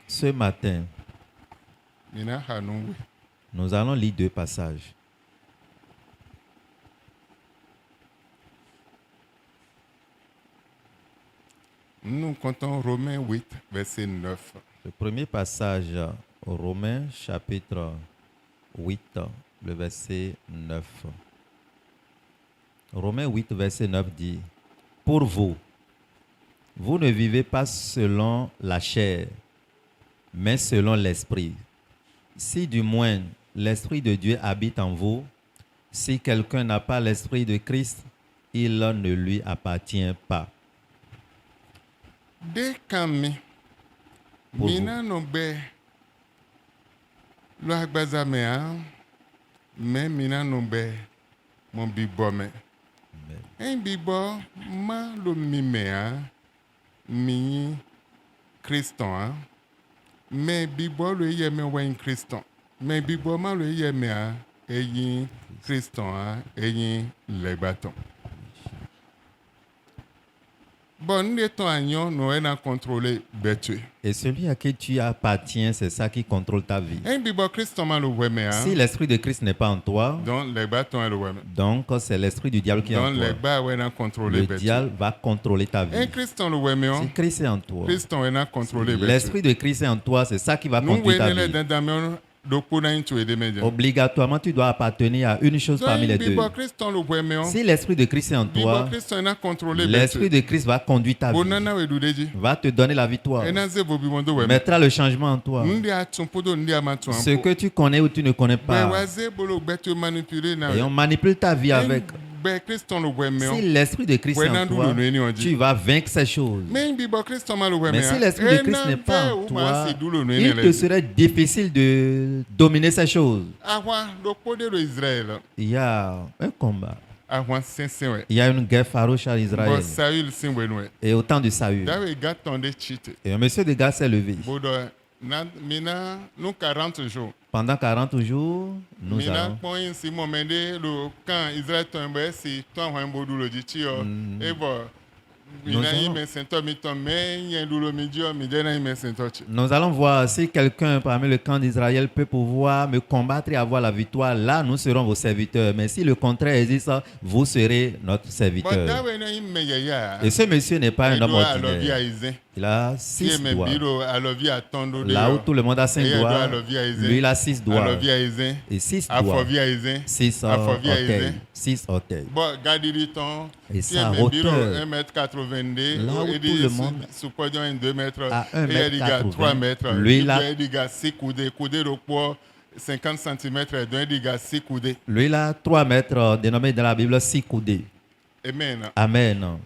Ce matin, nous allons lire 2 passages. Nous comptons Romains 8, verset 9. Le premier passage, Romains chapitre 8, le verset 9. Romains 8, verset 9 dit, « Pour vous, vous ne vivez pas selon la chair, mais selon l'esprit. Si du moins l'esprit de Dieu habite en vous, si quelqu'un n'a pas l'esprit de Christ, il ne lui appartient pas. » De kami mina no be lo agbaza me a me mina no be mon bibo me en bibo ma lo mi me a mi Christon a me bibo lo ye me wen Christon me bibo ma lo ye me a eyin Christon a eyin legbaton. Et celui à qui tu appartiens, c'est ça qui contrôle ta vie. Si l'esprit de Christ n'est pas en toi, donc c'est l'esprit du diable qui est en toi. Le diable va contrôler ta vie. Si Christ est en toi, l'esprit de Christ est en toi, c'est ça qui va contrôler ta vie. Obligatoirement, tu dois appartenir à une chose parmi les deux. Si l'esprit de Christ est en toi, l'esprit de Christ va conduire ta vie, va te donner la victoire, mettra le changement en toi. Ce que tu connais ou tu ne connais pas, et on manipule ta vie avec. Si l'esprit de Christ est en toi, tu vas vaincre ces choses. Mais si l'esprit de Christ n'est pas en toi, il te serait difficile de dominer ces choses. Il y a un combat. Il y a une guerre farouche à Israël. Et au temps de Saül, et un monsieur de Gad s'est levé. Pendant 40 jours, nous allons... Nous allons voir si quelqu'un parmi le camp d'Israël peut pouvoir me combattre et avoir la victoire. Là, nous serons vos serviteurs. Mais si le contraire existe, vous serez notre serviteur. Et ce monsieur n'est pas un homme ordinaire. Il a 6 doigts. Là où tout le monde a 5 doigts, lui il a 6 doigts. Et 6 doigts. 6 orteils. 6 orteils. Et sa hauteur, là où tout le monde a 1 mètre 80, lui il a 50 cm, lui il a 3 mètres, dénommé dans la Bible 6 coudées. Amen. Amen.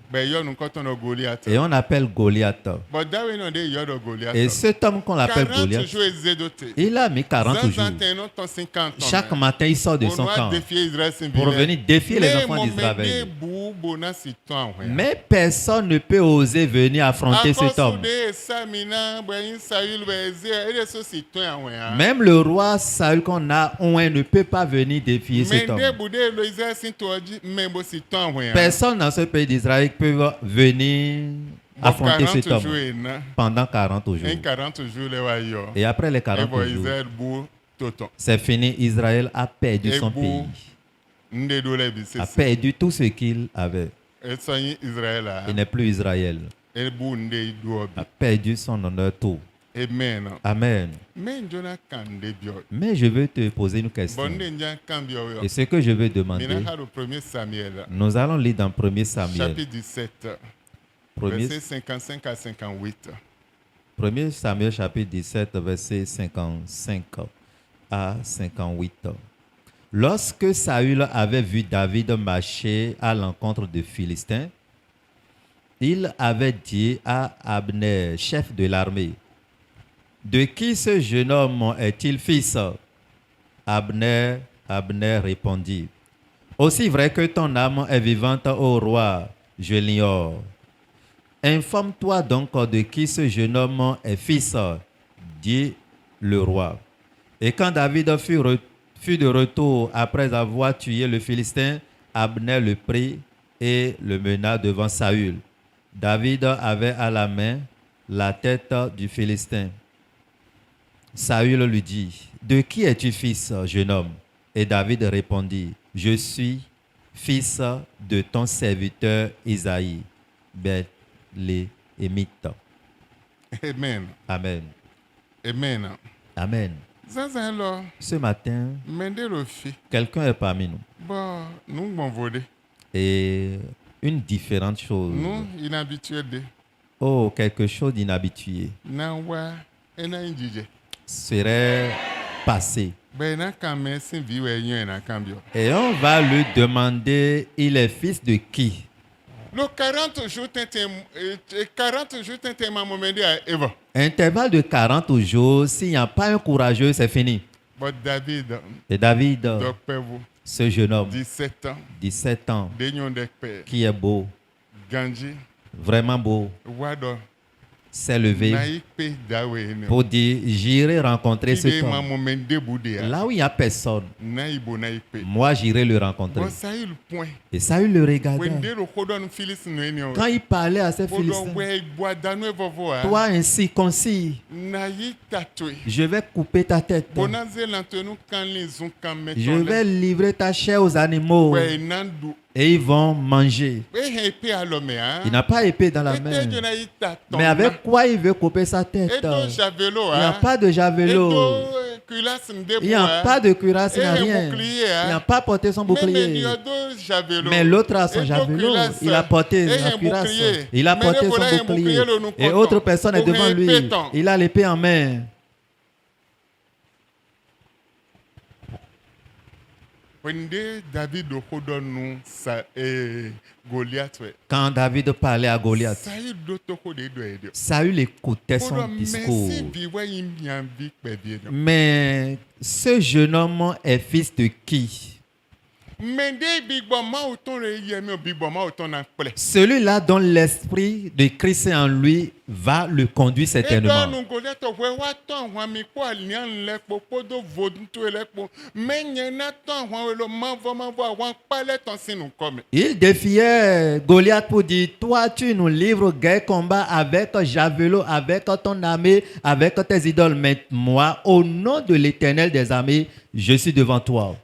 Et on appelle Goliath. Et cet homme qu'on appelle Goliath, il a mis 40 jours. Chaque matin, il sort de son camp pour venir défier les enfants d'Israël. Mais personne ne peut oser venir affronter cet homme. Même le roi Saül qu'on a, ne peut pas venir défier cet homme. Personne dans ce pays d'Israël peut venir affronter cet homme pendant 40 jours. Et après les 40 jours, c'est fini. Israël a perdu son pays, a perdu tout ce qu'il avait. Il n'est plus Israël. A perdu son honneur tout. Amen. Amen. Mais je veux te poser une question. Et ce que je veux demander, nous allons lire dans 1 Samuel, chapitre 17, versets 55 à 58. 1 Samuel, chapitre 17, versets 55 à 58. Lorsque Saül avait vu David marcher à l'encontre des Philistins, il avait dit à Abner, chef de l'armée: de qui ce jeune homme est-il fils? Abner répondit: aussi vrai que ton âme est vivante, ô roi, je l'ignore. Informe-toi donc de qui ce jeune homme est fils, dit le roi. Et quand David fut de retour après avoir tué le Philistin, Abner le prit et le mena devant Saül. David avait à la main la tête du Philistin. Saül lui dit: de qui es-tu fils, jeune homme? Et David répondit: je suis fils de ton serviteur Isaïe, Bethléemite. Amen. Amen. Amen. Amen. Ce matin, quelqu'un est parmi nous. Et une différente chose. Oh, quelque chose d'inhabitué serait passé. Et on va lui demander: il est fils de qui? Intervalle de 40 jours, s'il n'y a pas un courageux, c'est fini. Et David, ce jeune homme, 17 ans, qui est beau, vraiment beau, s'est levé pour dire: j'irai rencontrer cet homme. Là où il n'y a personne, moi j'irai le rencontrer. Et Saül le regardait. Quand il parlait à ses Philistins: toi ainsi concis, je vais couper ta tête. Je vais livrer ta chair aux animaux et ils vont manger. Il n'a pas épée dans la main. Mais avec quoi il veut couper sa tête? Il n'y a pas de javelot. Il n'y a pas de cuirasse, il n'y a rien. Il n'a pas porté son bouclier. Mais l'autre a son javelot. Il a porté la cuirasse. Il a porté son bouclier. Et autre personne est devant lui. Il a l'épée en main. Quand David parlait à Goliath, Saül écoutait son discours. Mais ce jeune homme est fils de qui? Celui-là dont l'esprit de Christ est en lui va le conduire certainement. Il défiait Goliath pour dire, toi tu nous livres guerre combat avec javelot, avec ton armée, avec tes idoles. Mais moi, au nom de l'Éternel des armées, je suis devant toi.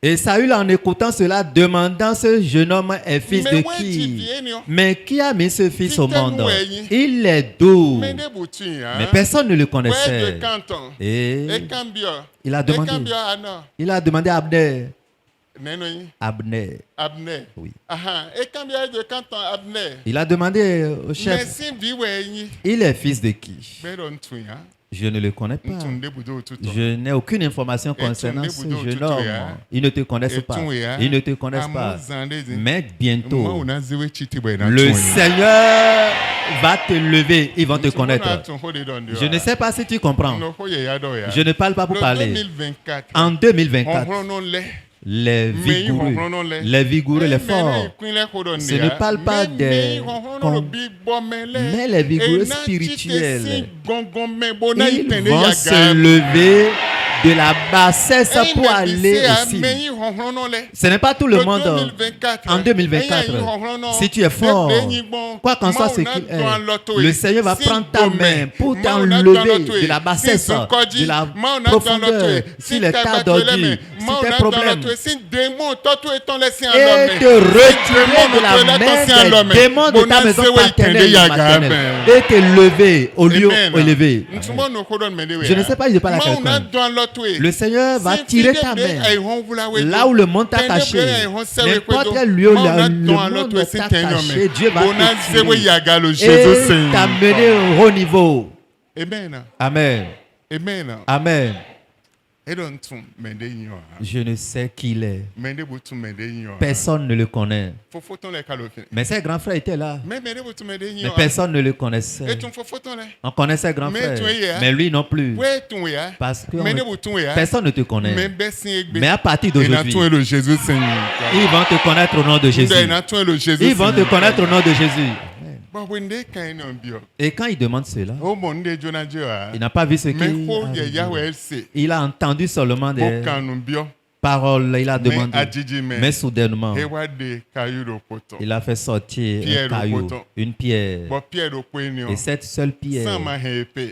Et Saül, en écoutant cela, demandant ce jeune homme est fils de qui? Mais qui a mis ce fils au monde? Il est doux. Mais personne ne le connaissait. Et il a demandé à Abner. Abner. Oui. Il a demandé au chef. Il est fils de qui? Je ne le connais pas. Je n'ai aucune information concernant ce jeune homme. Ils ne te connaissent pas. Ils ne te connaissent pas. Mais bientôt, le Seigneur va te lever. Ils vont te connaître. Je ne sais pas si tu comprends. Je ne parle pas pour parler. En 2024, les vigoureux, les forts, ce ne parle pas des... mais les vigoureux spirituels, ils vont se lever de la bassesse pour aller aussi. Ce n'est pas tout le monde. En 2024, si tu es fort, quoi qu'en soit ce qu'il est, le Seigneur va prendre ta main pour t'enlever de la bassesse, de la profondeur, si les tas d'ordures, si tes problèmes, et te retirer de la main des démons de ta maison paternelle et te lever au lieu élevé. Je ne sais pas si je parle à quelqu'un. Le Seigneur va tirer ta main là où le monde t'a caché. N'importe quel lieu où le monde t'a caché, Dieu va te tirer et t'amener au haut niveau. Amen. Amen. Je ne sais qui il est. Personne ne le connaît. Mais ses grands frères étaient là. Mais personne ne le connaissait. On connaissait grand frère. Mais lui non plus. Parce que personne ne te connaît. Mais à partir d'aujourd'hui, ils vont te connaître au nom de Jésus. Ils vont te connaître au nom de Jésus. Et quand il demande cela, il n'a pas vu ce qu'il a entendu seulement des paroles, il a demandé. Mais soudainement, il a fait sortir un caillou, une pierre. Et cette seule pierre,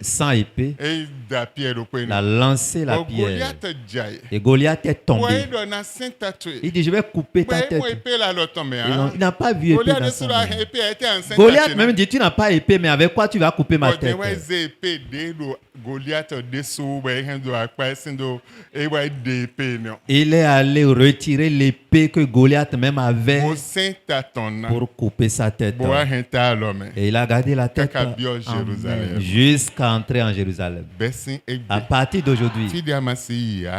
sans épée, il a lancé la pierre. Et Goliath est tombé. Il dit, je vais couper ta tête. Il n'a pas vu épée dans son main. Goliath même dit, tu n'as pas épée, mais avec quoi tu vas couper ma tête? Il est allé retirer l'épée que Goliath même avait pour couper sa tête. Et il a gardé la tête jusqu'à entrer en Jérusalem. À partir d'aujourd'hui,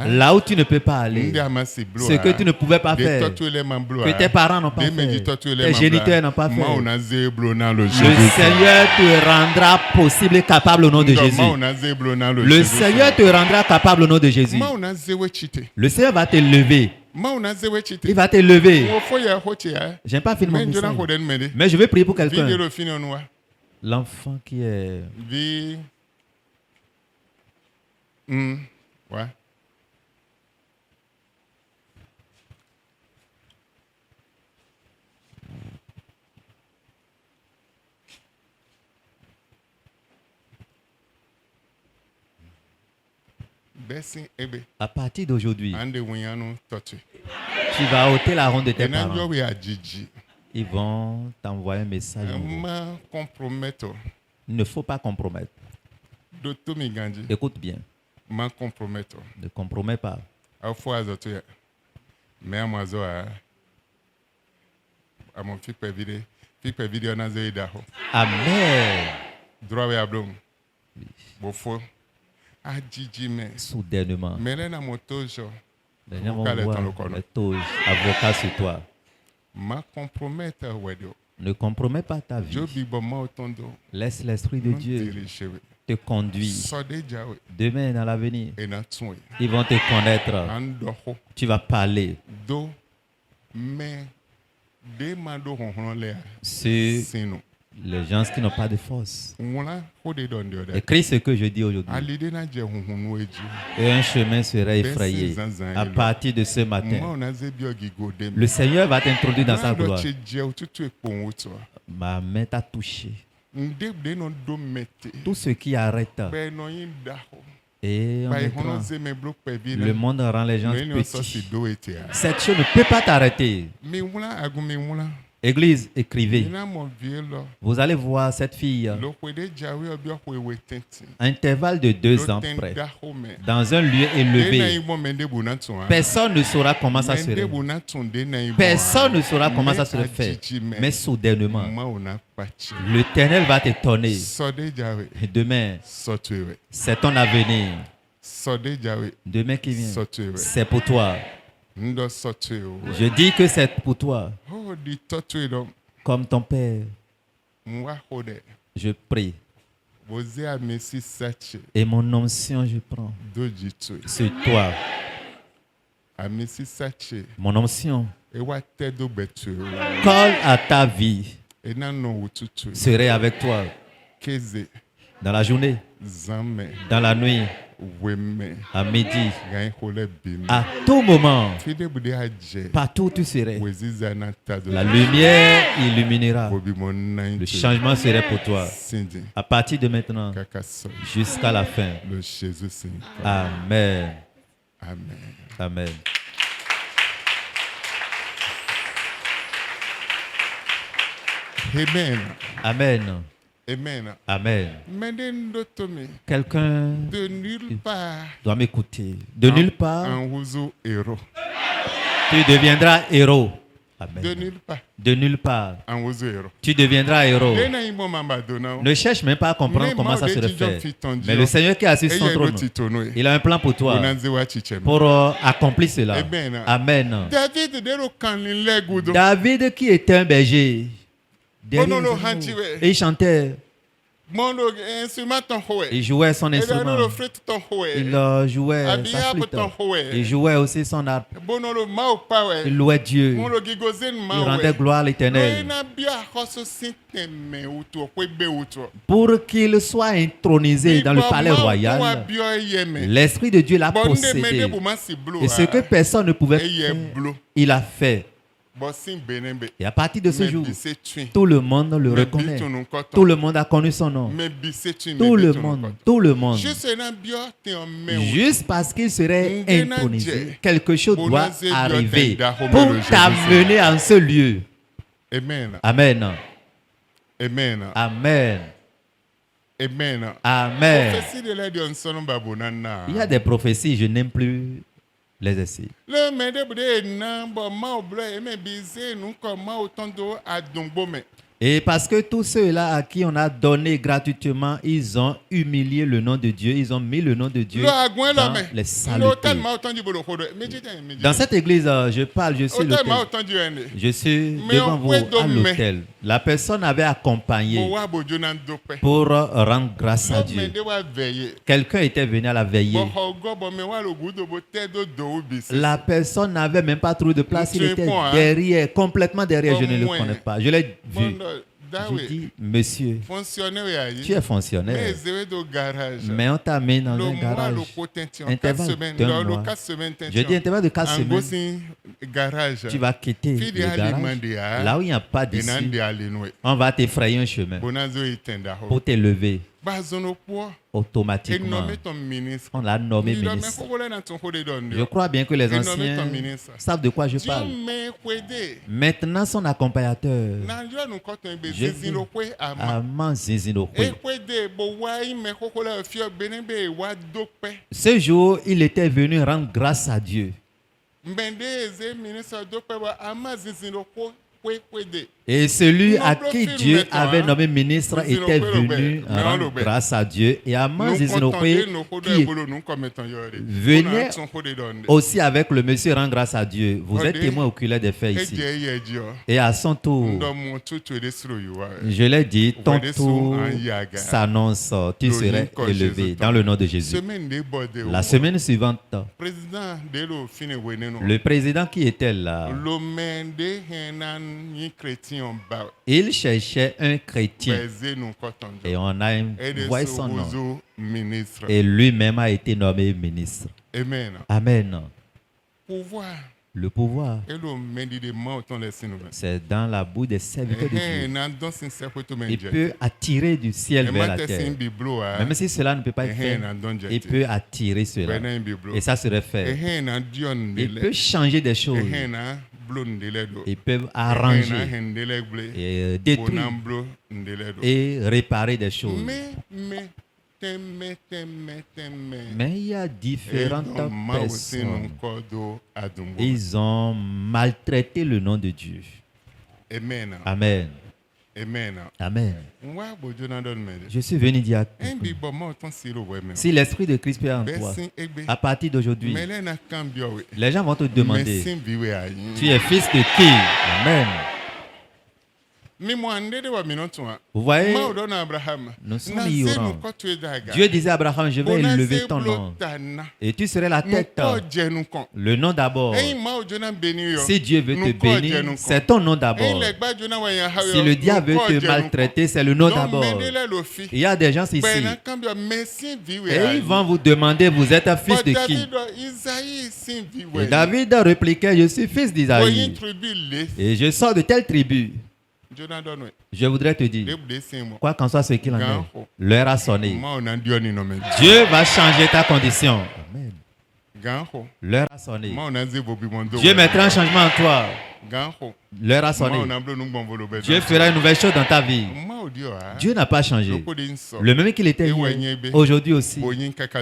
là où tu ne peux pas aller, ce que tu ne pouvais pas faire, que tes parents n'ont pas fait, tes géniteurs n'ont pas fait, le Seigneur te rendra possible et capable au nom de Jésus. Le Seigneur te rendra capable au nom de Jésus. Le Seigneur va te lever. Il va te lever. Je n'ai pas fini mon message. Mais je vais prier pour quelqu'un. L'enfant qui est... Ouais. À partir d'aujourd'hui, tu vas ôter la honte de tes parents. Ils vont t'envoyer un message. Il ne faut pas compromettre. Écoute bien. Ne compromets pas. Amen. Soudainement, les gens vont voir les toges avocats sur toi. Ne compromets pas ta vie. Laisse l'Esprit de Dieu te conduire. Demain, dans l'avenir, ils vont te connaître. Tu vas parler. Les gens qui n'ont pas de force. Écris ce que je dis aujourd'hui. Et un chemin sera effrayé à partir de ce matin. Le Seigneur va t'introduire dans sa gloire. Ma main t'a touché. Tout ce qui arrête. Et le monde rend les gens petits. Cette chose ne peut pas t'arrêter. Église, écrivez. Vous allez voir cette fille à intervalle de 2 ans près, dans un lieu élevé. Personne ne saura comment ça se fait. Personne ne saura comment ça se fait. Mais soudainement, l'Éternel va t'étonner. Demain, c'est ton avenir. Demain qui vient, c'est pour toi. Je dis que c'est pour toi. Comme ton père. Je prie. Et mon onction, je prends. C'est toi. Mon onction. Colle à ta vie. Serai avec toi. Dans la journée. Dans la nuit. À midi, à tout moment, partout où tu serais, la lumière illuminera. Le changement serait pour toi. À partir de maintenant, jusqu'à la fin. Amen. Amen. Amen. Amen. Amen. Amen. Quelqu'un de nulle part doit m'écouter. De nulle part, héros. Tu deviendras héros. Amen. De nulle part. De nulle part. Tu deviendras héros. Ne cherche même pas à comprendre comment ça se fait. Mais le Seigneur qui est assis sur son trône, il a un plan pour toi. Pour accomplir cela. Amen. David qui était un berger. Et il chantait. Il jouait son instrument. Il jouait sa flûte. Il jouait aussi son harpe. Il louait Dieu. Il rendait gloire à l'Éternel. Pour qu'il soit intronisé dans le palais royal, l'Esprit de Dieu l'a possédé. Et ce que personne ne pouvait faire, il a fait. Et à partir de ce jour, tout le monde le reconnaît. Tout le monde a connu son nom. Tout le monde. Juste parce qu'il serait intronisé, quelque chose doit arriver pour t'amener en ce lieu. Amen. Amen. Amen. Amen. Amen. Amen. Il y a des prophéties, je n'aime plus les essais. Et parce que tous ceux-là à qui on a donné gratuitement, ils ont humilié le nom de Dieu, ils ont mis le nom de Dieu dans les saletés. Dans cette église, je parle, je suis l'autel. Je suis devant vous à l'autel. La personne avait accompagné pour rendre grâce à Dieu. Quelqu'un était venu à la veillée. La personne n'avait même pas trouvé de place, il était derrière, complètement derrière, je ne le connais pas. Je l'ai vu. Je dis, monsieur, tu es fonctionnaire, mais on t'a mis dans un garage. Intervalle d'un mois. Je dis intervalle de 4 semaines. Tu vas quitter le garage. Là où il n'y a pas d'issue, on va t'effrayer un chemin pour t'élever. Automatiquement, on l'a nommé ministre. Je crois bien que les anciens savent de quoi je parle. Maintenant, son accompagnateur, ce jour, il était venu rendre grâce à Dieu. Et celui à qui Dieu avait nommé ministre était venu rendre grâce à Dieu. Et Aman Zizinokwe qui venait aussi avec le monsieur rendre grâce à Dieu. Vous êtes témoin oculaire des faits ici. Et à son tour, je l'ai dit, ton tour s'annonce, tu serais élevé dans le nom de Jésus. La semaine suivante, le président qui était là, Il cherchait un chrétien. Et on a envoyé son nom. Et lui-même a été nommé ministre. Amen. Le pouvoir, c'est dans la bouche des serviteurs de Dieu. Il peut attirer du ciel vers la terre. Même si cela ne peut pas être fait, il peut attirer cela. Et ça serait fait. Il peut changer des choses. Ils peuvent arranger et détruire et réparer des choses. Mais il y a différentes personnes. Ils ont maltraité le nom de Dieu. Amen. Amen. Je suis venu dire si l'esprit de Christ est en toi, à partir d'aujourd'hui, les gens vont te demander, tu es fils de qui? Amen. Vous voyez, nous sommes ignorants. Dieu disait à Abraham, je vais élever ton nom et tu serais la tête. Le nom d'abord. Si Dieu veut te bénir, c'est ton nom d'abord. Si le diable veut te maltraiter, c'est le nom d'abord. Il y a des gens ici et ils vont vous demander, vous êtes un fils de qui? Et David répliquait, je suis fils d'Isaïe et je sors de telle tribu. Je voudrais te dire, quoi qu'en soit ce qu'il en est, l'heure a sonné. Dieu va changer ta condition. Amen. L'heure a sonné. Dieu mettra un changement en toi. L'heure a sonné. Dieu fera une nouvelle chose dans ta vie. Dieu n'a pas changé. Le même qu'il était hier, aujourd'hui aussi,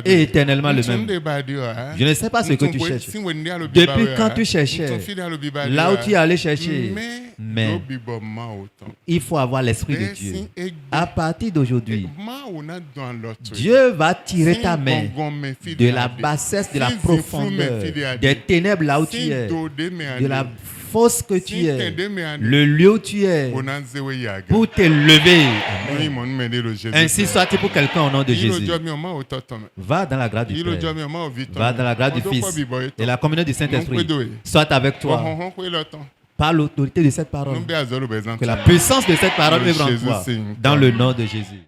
et éternellement le même. Je ne sais pas ce que tu cherches. Depuis quand tu cherchais, là où tu es allé chercher, mais il faut avoir l'esprit de Dieu. À partir d'aujourd'hui, Dieu va tirer ta main de la bassesse, de la profondeur, des ténèbres là où tu es, de la fosse que tu es, le lieu où tu es, pour t'élever. Ainsi soit-il pour quelqu'un au nom de Jésus. Va dans la grâce du Père, va dans la grâce du Fils et la communion du Saint-Esprit soit avec toi. Par l'autorité de cette parole, que la puissance de cette parole œuvre en toi, dans le nom de Jésus.